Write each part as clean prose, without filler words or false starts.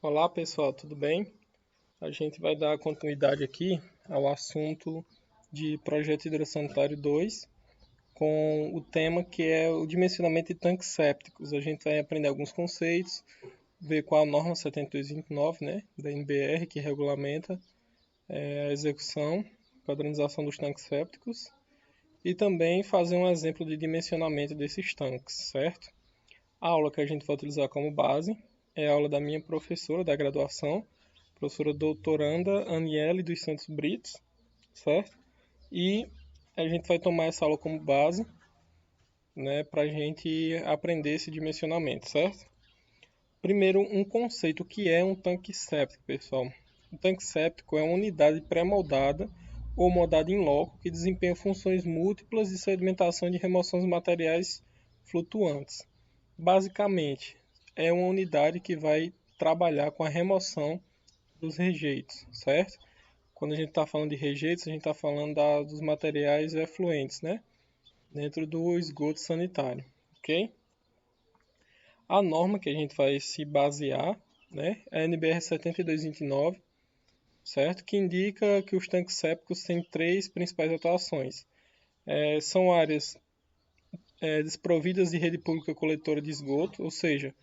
Olá pessoal, tudo bem? A gente vai dar continuidade aqui ao assunto de Projeto Hidrossanitário 2, com o tema que é o dimensionamento de tanques sépticos. A gente vai aprender alguns conceitos, ver qual a norma 7229, né, da NBR, que regulamenta a execução, padronização dos tanques sépticos, e também fazer um exemplo de dimensionamento desses tanques, certo? A aula que a gente vai utilizar como base é a aula da minha professora da graduação, professora doutoranda Aniele dos Santos Britos, certo? E a gente vai tomar essa aula como base, né, para a gente aprender esse dimensionamento, certo? Primeiro, um conceito que é um tanque séptico, pessoal. Um tanque séptico é uma unidade pré-moldada ou moldada em loco que desempenha funções múltiplas de sedimentação e de remoção de materiais flutuantes. Basicamente, é uma unidade que vai trabalhar com a remoção dos rejeitos, certo? Quando a gente está falando de rejeitos, a gente está falando dos materiais efluentes, né? Dentro do esgoto sanitário, ok? A norma que a gente vai se basear, né, é a NBR 7229, certo? Que indica que os tanques sépticos têm três principais atuações. São áreas desprovidas de rede pública coletora de esgoto, ou seja,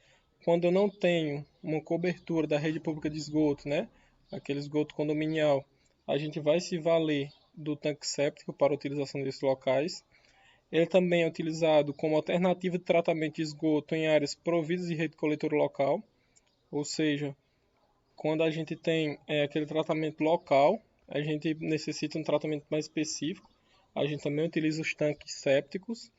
quando eu não tenho uma cobertura da rede pública de esgoto, né, aquele esgoto condominial, a gente vai se valer do tanque séptico para a utilização desses locais. Ele também é utilizado como alternativa de tratamento de esgoto em áreas providas de rede coletora local, ou seja, quando a gente tem aquele tratamento local, a gente necessita um tratamento mais específico, a gente também utiliza os tanques sépticos,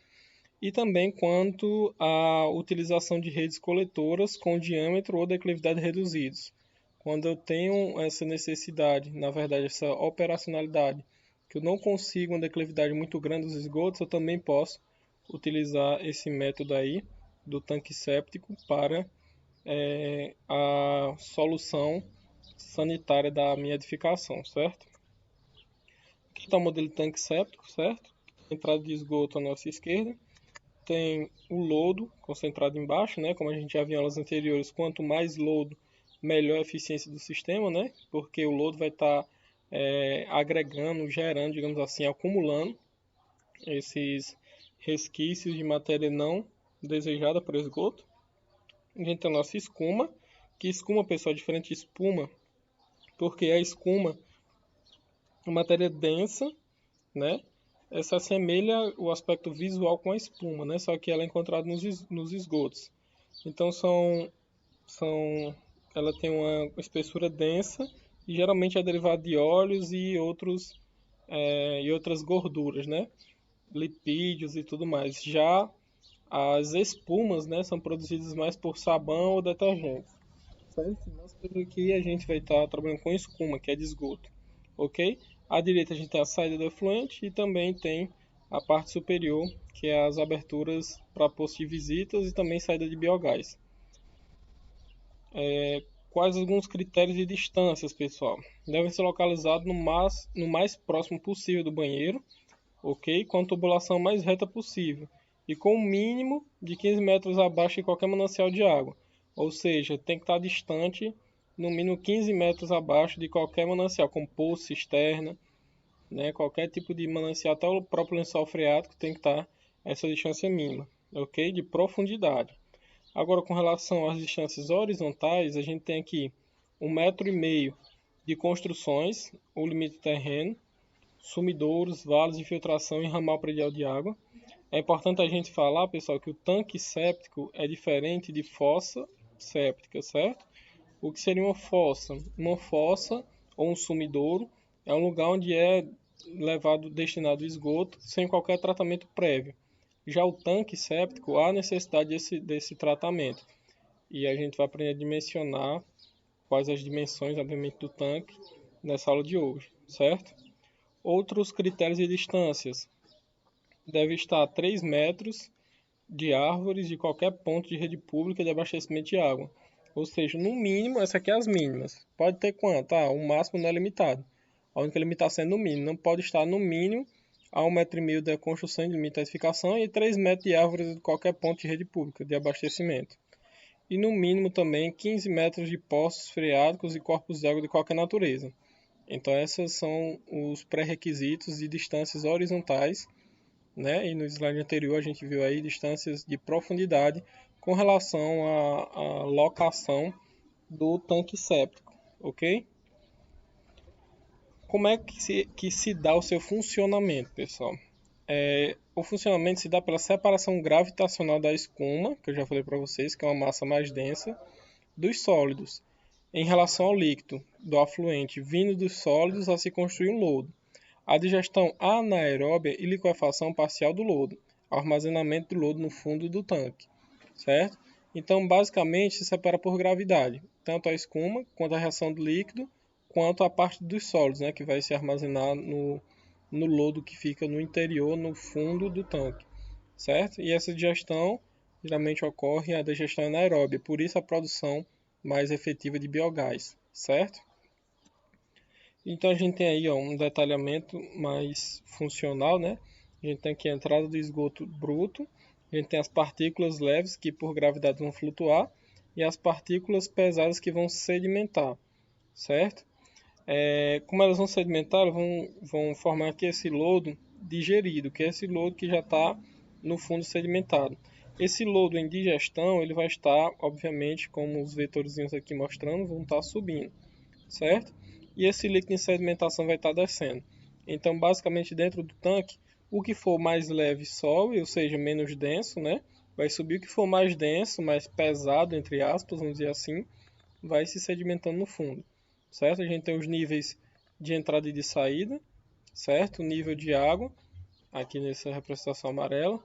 e também quanto à utilização de redes coletoras com diâmetro ou declividade reduzidos. Quando eu tenho essa necessidade, na verdade, essa operacionalidade, que eu não consigo uma declividade muito grande dos esgotos, eu também posso utilizar esse método aí do tanque séptico para a solução sanitária da minha edificação, certo? Aqui está o modelo de tanque séptico, certo? Entrada de esgoto à nossa esquerda. Tem o lodo concentrado embaixo, né? Como a gente já viu em aulas anteriores, quanto mais lodo, melhor a eficiência do sistema, né? Porque o lodo vai estar agregando, gerando, digamos assim, acumulando esses resquícios de matéria não desejada para o esgoto. A gente tem a nossa escuma, que escuma, pessoal, é diferente de espuma, porque a escuma é uma matéria densa, né? Essa assemelha o aspecto visual com a espuma, né? Só que ela é encontrada nos esgotos. Então ela tem uma espessura densa e geralmente é derivada de óleos e outras gorduras, né? Lipídios e tudo mais. Já as espumas, né, são produzidas mais por sabão ou detergente. Certo? Nós aqui a gente vai estar trabalhando com escuma, que é de esgoto, ok? À direita a gente tem a saída do efluente e também tem a parte superior, que é as aberturas para posto de visitas e também saída de biogás. Quais alguns critérios de distâncias, pessoal? Devem ser localizados no mais próximo possível do banheiro, ok? Com a tubulação mais reta possível e com o mínimo de 15 metros abaixo de qualquer manancial de água. Ou seja, tem que estar distante, no mínimo 15 metros abaixo de qualquer manancial, como poço, cisterna, né? Qualquer tipo de manancial, até o próprio lençol freático tem que estar essa distância mínima, ok? De profundidade. Agora, com relação às distâncias horizontais, a gente tem aqui 1,5 m de construções, o limite terreno, sumidouros, vales de filtração e ramal predial de água. É importante a gente falar, pessoal, que o tanque séptico é diferente de fossa séptica, certo? O que seria uma fossa? Uma fossa ou um sumidouro é um lugar onde é destinado esgoto sem qualquer tratamento prévio. Já o tanque séptico há necessidade desse tratamento. E a gente vai aprender a dimensionar quais as dimensões, obviamente, do tanque nessa aula de hoje, certo? Outros critérios e distâncias. Deve estar a 3 metros de árvores de qualquer ponto de rede pública de abastecimento de água. Ou seja, no mínimo, essa aqui é as mínimas. Pode ter quanto? O máximo não é limitado. A única limitação é no mínimo. Não pode estar no mínimo a 1,5 m da construção de limite de edificação e 3 metros de árvores de qualquer ponto de rede pública de abastecimento. e no mínimo também 15 metros de poços freáticos e corpos de água de qualquer natureza. Então esses são os pré-requisitos de distâncias horizontais, né? E no slide anterior a gente viu aí distâncias de profundidade com relação à locação do tanque séptico, ok? Como é que se dá o seu funcionamento, pessoal? O funcionamento se dá pela separação gravitacional da escuma, que eu já falei para vocês, que é uma massa mais densa, dos sólidos, em relação ao líquido, do afluente, vindo dos sólidos a se construir um lodo. A digestão anaeróbia e liquefação parcial do lodo, armazenamento do lodo no fundo do tanque, certo? Então, basicamente, se separa por gravidade, tanto a escuma, quanto a reação do líquido, quanto a parte dos sólidos, né, que vai se armazenar no lodo que fica no interior, no fundo do tanque, certo? E essa digestão geralmente ocorre a digestão anaeróbia, por isso a produção mais efetiva de biogás, certo? Então a gente tem aí um detalhamento mais funcional, né? A gente tem aqui a entrada do esgoto bruto, a gente tem as partículas leves que por gravidade vão flutuar e as partículas pesadas que vão sedimentar, certo? Como elas vão sedimentar, elas vão formar aqui esse lodo digerido, que é esse lodo que já está no fundo sedimentado. Esse lodo em digestão, ele vai estar, obviamente, como os vetorzinhos aqui mostrando, vão estar subindo, certo? E esse líquido em sedimentação vai estar descendo. Então, basicamente, dentro do tanque, o que for mais leve sobe, ou seja, menos denso, né? Vai subir. O que for mais denso, mais pesado, entre aspas, vamos dizer assim, vai se sedimentando no fundo, certo? A gente tem os níveis de entrada e de saída, certo? O nível de água, aqui nessa representação amarela.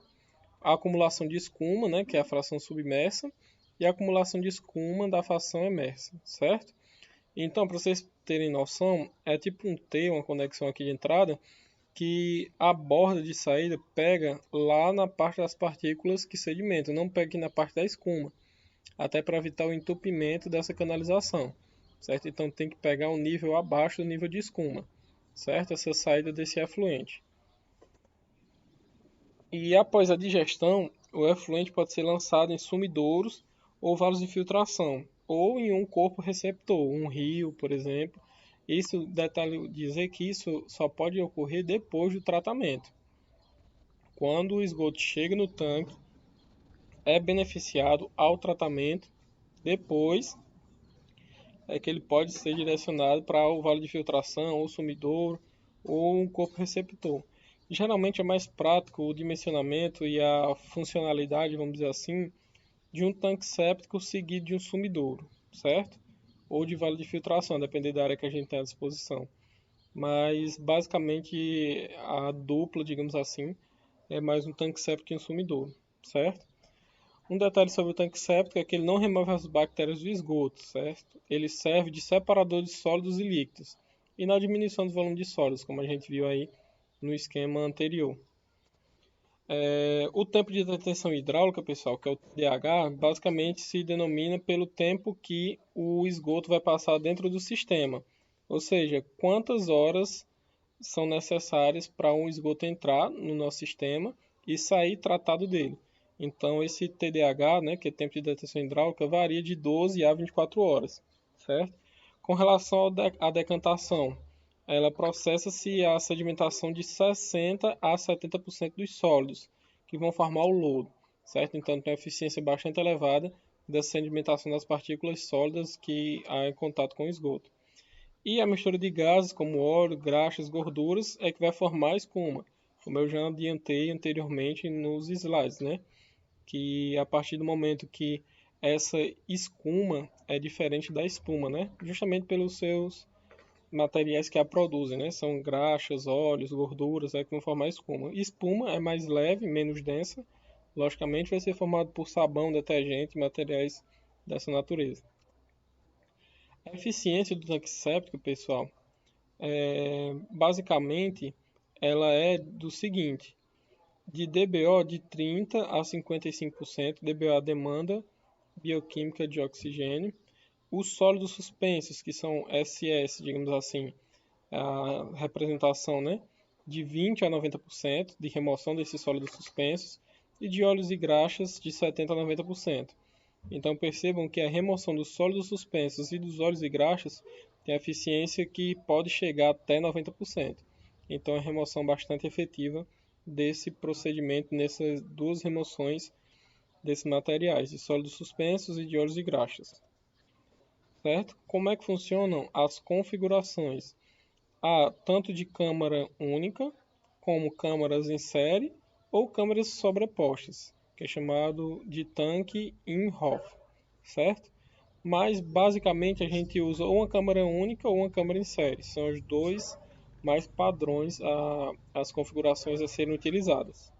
A acumulação de escuma, né? Que é a fração submersa. E a acumulação de escuma da fração emersa, certo? Então, para vocês terem noção, é tipo um T, uma conexão aqui de entrada, que a borda de saída pega lá na parte das partículas que sedimentam, não pega aqui na parte da escuma, até para evitar o entupimento dessa canalização, certo? Então tem que pegar um nível abaixo do nível de escuma, certo? Essa saída desse efluente. E após a digestão, o efluente pode ser lançado em sumidouros ou vasos de filtração, ou em um corpo receptor, um rio, por exemplo. Isso, detalhe dizer que isso só pode ocorrer depois do tratamento. Quando o esgoto chega no tanque, é beneficiado ao tratamento, depois é que ele pode ser direcionado para o vale de filtração, ou sumidouro, ou um corpo receptor. Geralmente é mais prático o dimensionamento e a funcionalidade, vamos dizer assim, de um tanque séptico seguido de um sumidouro, certo? Ou de vale de filtração, dependendo da área que a gente tem à disposição. Mas basicamente a dupla, digamos assim, é mais um tanque séptico e um sumidouro, certo? Um detalhe sobre o tanque séptico é que ele não remove as bactérias do esgoto, certo? Ele serve de separador de sólidos e líquidos e na diminuição do volume de sólidos, como a gente viu aí no esquema anterior. O tempo de detenção hidráulica, pessoal, que é o TDH, basicamente se denomina pelo tempo que o esgoto vai passar dentro do sistema. Ou seja, quantas horas são necessárias para um esgoto entrar no nosso sistema e sair tratado dele. Então, esse TDH, né, que é tempo de detenção hidráulica, varia de 12 a 24 horas, certo? Com relação à decantação, ela processa-se a sedimentação de 60 a 70% dos sólidos, que vão formar o lodo, certo? Então, tem uma eficiência bastante elevada da sedimentação das partículas sólidas que há em contato com o esgoto. E a mistura de gases, como óleo, graxas, gorduras, é que vai formar a espuma, como eu já adiantei anteriormente nos slides, né? Que a partir do momento que essa escuma é diferente da espuma, né? Justamente pelos seus materiais que a produzem, né? São graxas, óleos, gorduras, que vão formar espuma. Espuma é mais leve, menos densa, logicamente vai ser formado por sabão, detergente e materiais dessa natureza. A eficiência do tanque séptico, pessoal, basicamente ela é do seguinte: de DBO de 30 a 55%, DBO a demanda bioquímica de oxigênio, os sólidos suspensos, que são SS, digamos assim, a representação, né, de 20 a 90% de remoção desses sólidos suspensos, e de óleos e graxas de 70 a 90%. Então percebam que a remoção dos sólidos suspensos e dos óleos e graxas tem eficiência que pode chegar até 90%. Então é uma remoção bastante efetiva desse procedimento nessas duas remoções desses materiais, de sólidos suspensos e de óleos e graxas. Certo? Como é que funcionam as configurações? Há tanto de câmara única, como câmaras em série ou câmaras sobrepostas, que é chamado de tanque in-hoff, certo? Mas basicamente a gente usa ou uma câmara única ou uma câmara em série. São os dois mais padrões as configurações a serem utilizadas.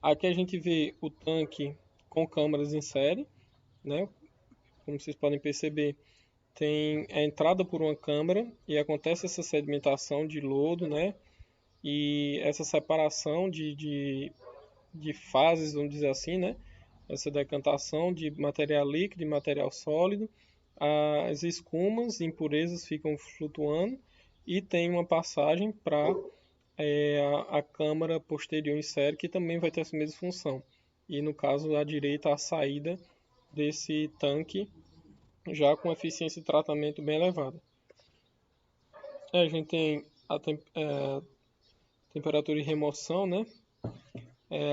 Aqui a gente vê o tanque com câmaras em série, né? Como vocês podem perceber, tem a entrada por uma câmara e acontece essa sedimentação de lodo, né? E essa separação de fases, vamos dizer assim, né? Essa decantação de material líquido e material sólido. As escumas, impurezas ficam flutuando e tem uma passagem para a câmara posterior em série, que também vai ter essa mesma função. E no caso, à direita, a saída desse tanque já com eficiência de tratamento bem elevada. A gente tem a temperatura de remoção, né?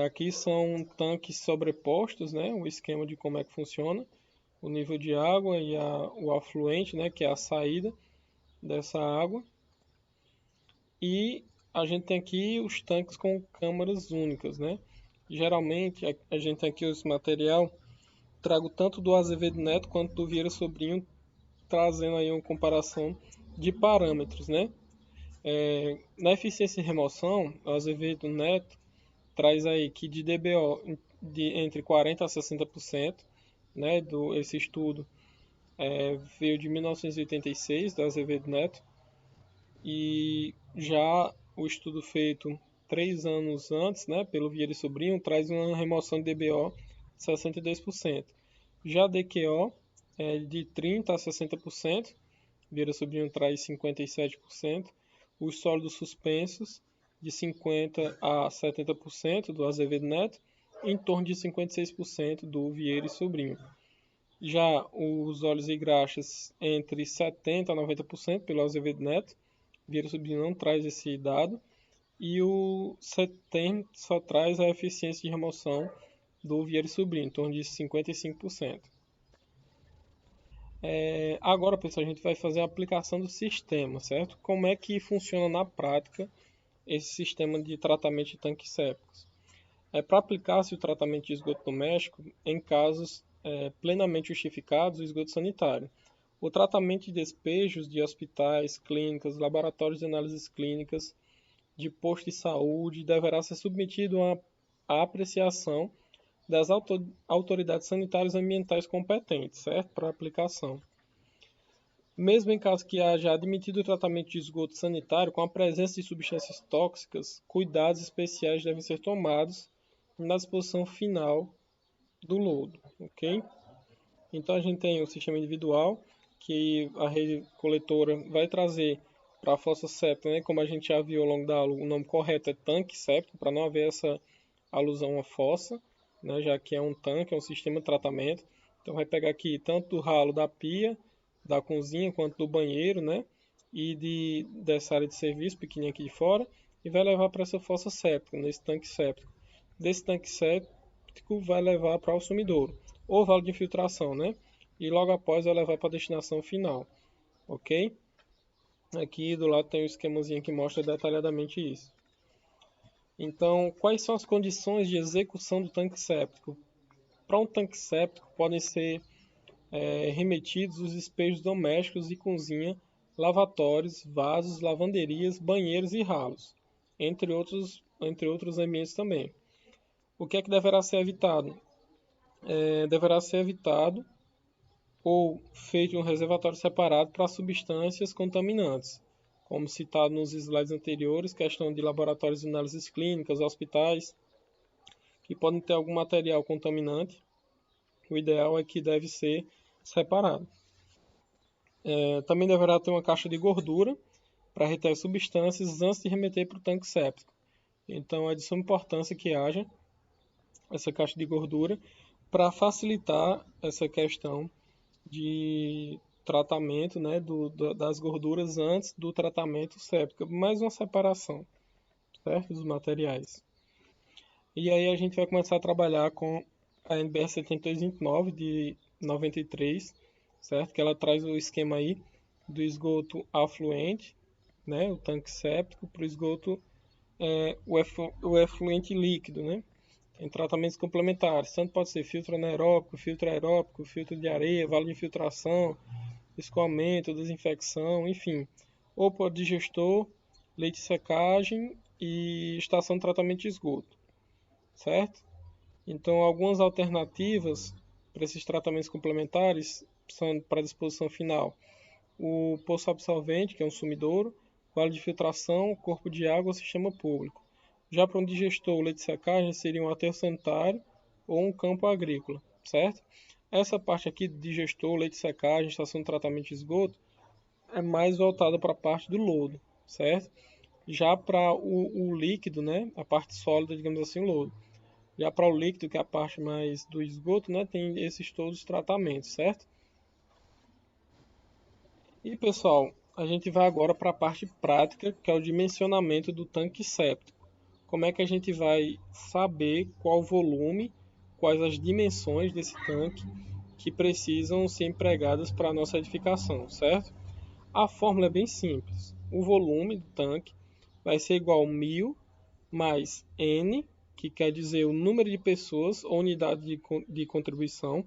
Aqui são tanques sobrepostos, né? O esquema de como é que funciona, o nível de água e o afluente, né? Que é a saída dessa água. E a gente tem aqui os tanques com câmaras únicas, né? Geralmente a gente tem aqui os material, trago tanto do Azevedo Neto quanto do Vieira Sobrinho, trazendo aí uma comparação de parâmetros, né? Na eficiência de remoção, o Azevedo Neto traz aí que de DBO entre 40% a 60%, né, esse estudo veio de 1986, do Azevedo Neto, e já o estudo feito 3 anos antes, né, pelo Vieira e Sobrinho, traz uma remoção de DBO de 62%. Já DQO é de 30% a 60%, Vieira Sobrinho traz 57%, os sólidos suspensos de 50% a 70% do Azevedo Neto, em torno de 56% do Vieira e Sobrinho. Já os óleos e graxas entre 70% a 90% pelo Azevedo Neto, Vieira e Sobrinho não traz esse dado, e o 70% só traz a eficiência de remoção do Vieira e Sobrinho, em torno de 55%. Agora, pessoal, a gente vai fazer a aplicação do sistema, certo? Como é que funciona na prática esse sistema de tratamento de tanques sépticos? Para aplicar-se o tratamento de esgoto doméstico em casos plenamente justificados do esgoto sanitário. O tratamento de despejos de hospitais, clínicas, laboratórios de análises clínicas, de posto de saúde, deverá ser submetido à apreciação das autoridades sanitárias ambientais competentes, certo? Para aplicação. Mesmo em caso que haja admitido o tratamento de esgoto sanitário com a presença de substâncias tóxicas, cuidados especiais devem ser tomados na disposição final do lodo, ok? Então a gente tem o sistema individual, que a rede coletora vai trazer para a fossa séptica, né? Como a gente já viu ao longo da aula, o nome correto é tanque séptico, para não haver essa alusão à fossa, né? Já que é um tanque, é um sistema de tratamento. Então vai pegar aqui tanto do ralo da pia, da cozinha, quanto do banheiro, né? E dessa área de serviço pequenininha aqui de fora, e vai levar para essa fossa séptica, nesse tanque séptico. Desse tanque séptico vai levar para o sumidouro, ou vale de infiltração, né? E logo após vai levar para a destinação final, ok? Aqui do lado tem um esquemazinho que mostra detalhadamente isso. Então, quais são as condições de execução do tanque séptico? Para um tanque séptico podem ser remetidos os despejos domésticos de cozinha, lavatórios, vasos, lavanderias, banheiros e ralos, entre outros ambientes também. O que é que deverá ser evitado? Deverá ser evitado ou feito um reservatório separado para substâncias contaminantes, como citado nos slides anteriores, questão de laboratórios de análises clínicas, hospitais, que podem ter algum material contaminante. O ideal é que deve ser separado. Também deverá ter uma caixa de gordura para reter substâncias antes de remeter para o tanque séptico. Então é de suma importância que haja essa caixa de gordura, para facilitar essa questão de tratamento, né, das gorduras antes do tratamento séptico, mais uma separação, certo, dos materiais. E aí a gente vai começar a trabalhar com a NBR 7229 de 93, certo? Que ela traz o esquema aí do esgoto afluente, né, o tanque séptico, para o esgoto o efluente líquido, né? Tem tratamentos complementares, tanto pode ser filtro anaeróbico, filtro de areia, vale de infiltração, escoamento, desinfecção, enfim. Ou por digestor, leite de secagem e estação de tratamento de esgoto, certo? Então, algumas alternativas para esses tratamentos complementares são para a disposição final o poço absorvente, que é um sumidouro, vale de filtração, corpo de água, sistema público. Já para um digestor, o leite de secagem seria um aterro sanitário ou um campo agrícola, certo? Essa parte aqui de digestor, leite de secagem, estação de tratamento de esgoto, é mais voltada para a parte do lodo, certo? Já para o líquido, né, a parte sólida, digamos assim, o lodo. Já para o líquido, que é a parte mais do esgoto, né, tem esses todos os tratamentos, certo? E pessoal, a gente vai agora para a parte prática, que é o dimensionamento do tanque séptico. Como é que a gente vai saber qual volume, quais as dimensões desse tanque que precisam ser empregadas para a nossa edificação, certo? A fórmula é bem simples. O volume do tanque vai ser igual a 1000 mais N, que quer dizer o número de pessoas ou unidade de contribuição,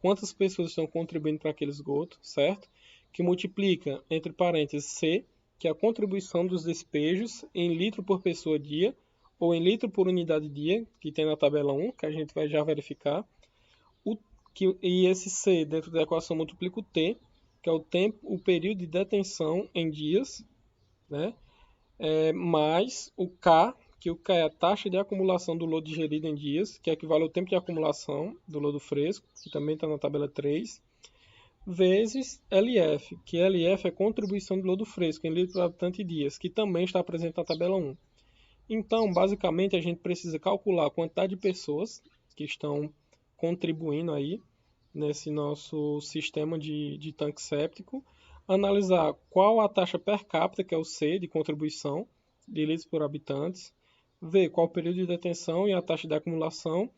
quantas pessoas estão contribuindo para aquele esgoto, certo? Que multiplica, entre parênteses, C, que é a contribuição dos despejos em litro por pessoa dia, ou em litro por unidade dia, que tem na tabela 1, que a gente vai já verificar. E esse C dentro da equação multiplica o T, que é o tempo, o período de detenção em dias, né? Mais o K, que o K é a taxa de acumulação do lodo digerido em dias, que equivale ao tempo de acumulação do lodo fresco, que também está na tabela 3, vezes LF, que LF é a contribuição do lodo fresco em litro por habitante e dias, que também está presente na tabela 1. Então, basicamente, a gente precisa calcular a quantidade de pessoas que estão contribuindo aí nesse nosso sistema de tanque séptico, analisar qual a taxa per capita, que é o C, de contribuição, de litros por habitantes, ver qual o período de detenção e a taxa de acumulação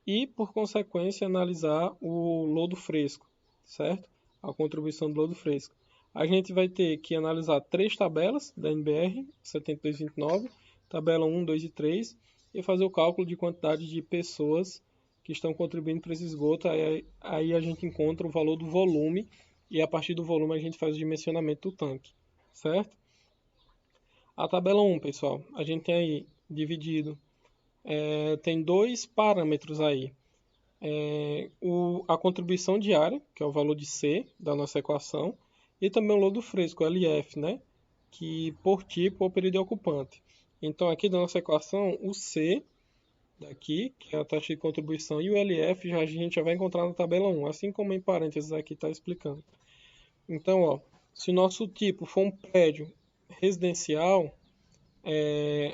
e, por consequência, analisar o lodo fresco, certo? A contribuição do lodo fresco. A gente vai ter que analisar 3 tabelas da NBR 7229, tabela 1, 2 e 3, e fazer o cálculo de quantidade de pessoas que estão contribuindo para esse esgoto. Aí a gente encontra o valor do volume e a partir do volume a gente faz o dimensionamento do tanque, certo? A tabela 1, pessoal, a gente tem aí dividido, tem dois parâmetros aí. A contribuição diária, que é o valor de C da nossa equação, e também o lodo fresco, LF, né? Que por tipo ou período ocupante. Então, aqui da nossa equação, o C daqui, que é a taxa de contribuição, e o LF a gente já vai encontrar na tabela 1, assim como em parênteses aqui está explicando. Então, ó, se o nosso tipo for um prédio residencial,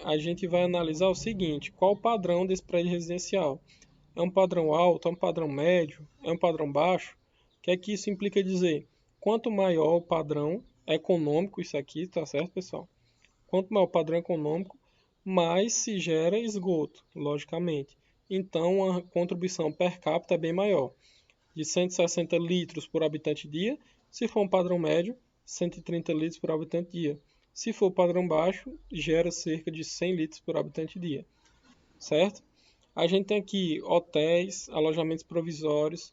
a gente vai analisar o seguinte: qual o padrão desse prédio residencial? É um padrão alto, é um padrão médio, é um padrão baixo? O que é que isso implica dizer? Quanto maior o padrão econômico, isso aqui, tá certo, pessoal? Quanto maior o padrão econômico, mais se gera esgoto, logicamente. Então, a contribuição per capita é bem maior, de 160 litros por habitante dia, se for um padrão médio, 130 litros por habitante dia. Se for padrão baixo, gera cerca de 100 litros por habitante dia, certo? A gente tem aqui hotéis, alojamentos provisórios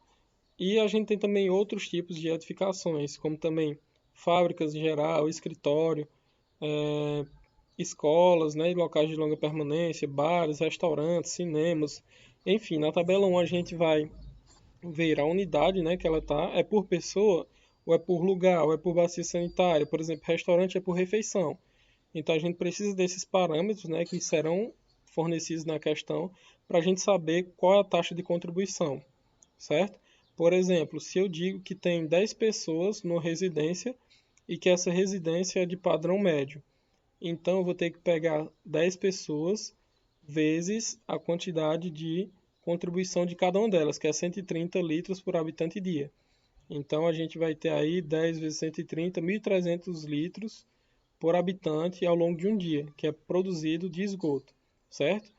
e a gente tem também outros tipos de edificações, como também fábricas em geral, escritório, escolas, né, e locais de longa permanência, bares, restaurantes, cinemas. Enfim, na tabela 1 a gente vai ver a unidade, né, que ela tá, é por pessoa, ou é por lugar, ou é por bacia sanitária. Por exemplo, restaurante é por refeição. Então a gente precisa desses parâmetros, né, que serão fornecidos na questão para a gente saber qual é a taxa de contribuição, certo? Por exemplo, se eu digo que tem 10 pessoas numa residência e que essa residência é de padrão médio, então eu vou ter que pegar 10 pessoas vezes a quantidade de contribuição de cada uma delas, que é 130 litros por habitante e dia. Então, a gente vai ter aí 10 vezes 130, 1.300 litros por habitante ao longo de um dia, que é produzido de esgoto, certo?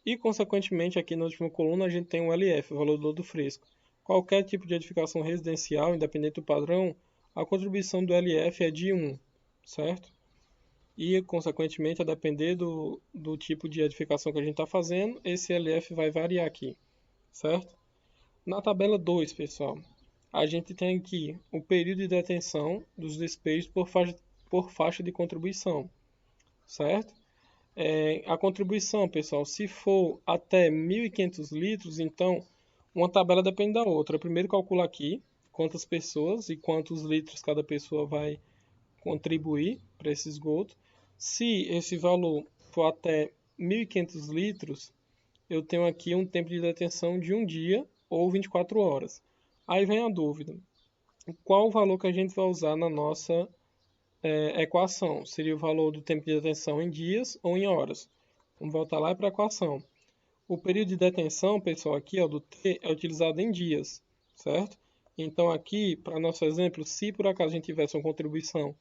E, consequentemente, aqui na última coluna, a gente tem o LF, o valor do lodo fresco. Qualquer tipo de edificação residencial, independente do padrão, a contribuição do LF é de 1, certo? E, consequentemente, a depender do tipo de edificação que a gente está fazendo, esse LF vai variar aqui, certo? Na tabela 2, pessoal, a gente tem aqui o período de detenção dos despejos por faixa de contribuição, certo? A contribuição, pessoal, se for até 1.500 litros, então uma tabela depende da outra. Eu primeiro calculo aqui quantas pessoas e quantos litros cada pessoa vai contribuir para esse esgoto. Se esse valor for até 1.500 litros, eu tenho aqui um tempo de detenção de um dia ou 24 horas. Aí vem a dúvida: qual o valor que a gente vai usar na nossa equação? Seria o valor do tempo de detenção em dias ou em horas? Vamos voltar lá para a equação. O período de detenção, pessoal, aqui ó, do T é utilizado em dias, certo? Então aqui, para nosso exemplo, se por acaso a gente tivesse uma contribuição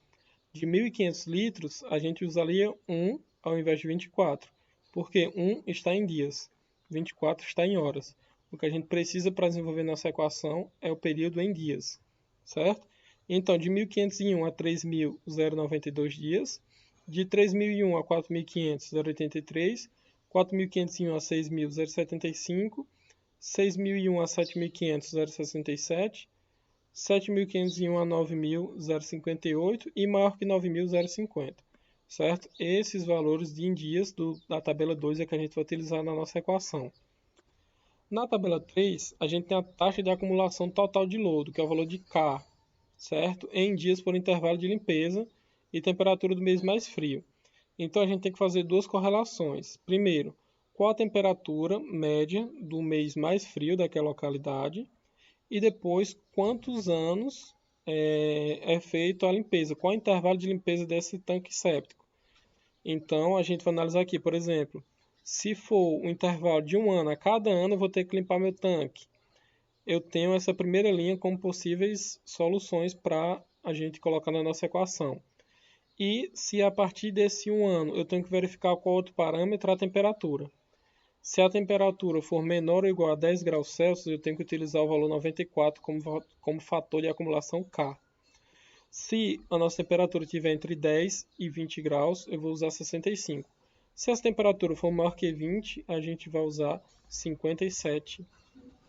de 1.500 litros, a gente usaria 1 ao invés de 24, porque 1 está em dias, 24 está em horas. O que a gente precisa para desenvolver nossa equação é o período em dias, certo? Então, de 1.501 a 3.000, 0,92 dias. De 3.001 a 4.500, 0,83. 4.501 a 6.000, 0,75. 6.001 a 7.500, 0,67. 7.501 a 9.000, 0,58. E maior que 9.000, 0,50. Certo? Esses valores de em dias da tabela 2 é que a gente vai utilizar na nossa equação. Na tabela 3, a gente tem a taxa de acumulação total de lodo, que é o valor de K, certo? Em dias por intervalo de limpeza e temperatura do mês mais frio. Então, a gente tem que fazer duas correlações. Primeiro, qual a temperatura média do mês mais frio daquela localidade. E depois, quantos anos é feita a limpeza, qual o intervalo de limpeza desse tanque séptico. Então, a gente vai analisar aqui, por exemplo, se for um intervalo de um ano, a cada ano eu vou ter que limpar meu tanque. Eu tenho essa primeira linha como possíveis soluções para a gente colocar na nossa equação. E se a partir desse um ano eu tenho que verificar qual outro parâmetro, a temperatura. Se a temperatura for menor ou igual a 10 graus Celsius, eu tenho que utilizar o valor 94 como fator de acumulação K. Se a nossa temperatura estiver entre 10 e 20 graus, eu vou usar 65. Se essa temperatura for maior que 20, a gente vai usar 57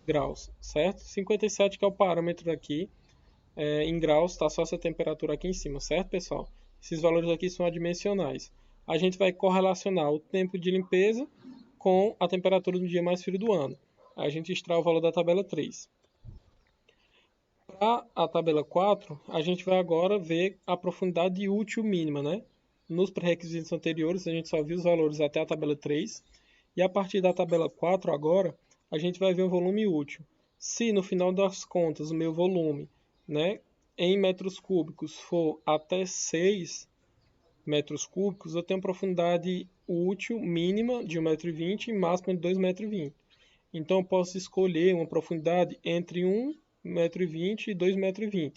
graus, certo? 57 que é o parâmetro aqui, em graus, está só essa temperatura aqui em cima, certo, pessoal? Esses valores aqui são adimensionais. A gente vai correlacionar o tempo de limpeza com a temperatura do dia mais frio do ano. A gente extrai o valor da tabela 3. Para a tabela 4, a gente vai agora ver a profundidade útil mínima, né? Nos pré-requisitos anteriores, a gente só viu os valores até a tabela 3. E a partir da tabela 4 agora, a gente vai ver o volume útil. Se no final das contas o meu volume, né, em metros cúbicos for até 6 metros cúbicos, eu tenho profundidade útil mínima de 1,20 m e máxima de 2,20 m. Então eu posso escolher uma profundidade entre 1,20 m e 2,20 m.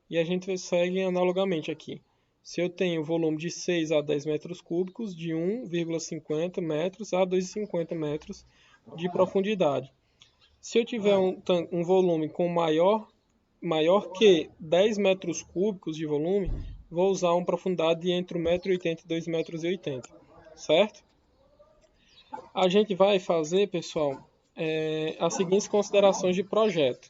E a gente segue analogamente aqui. Se eu tenho volume de 6 a 10 metros cúbicos, de 1,50 metros a 2,50 metros de profundidade. Se eu tiver um volume com maior que 10 metros cúbicos de volume, vou usar uma profundidade entre 1,80 m e 2,80 m, certo? A gente vai fazer, pessoal, as seguintes considerações de projeto.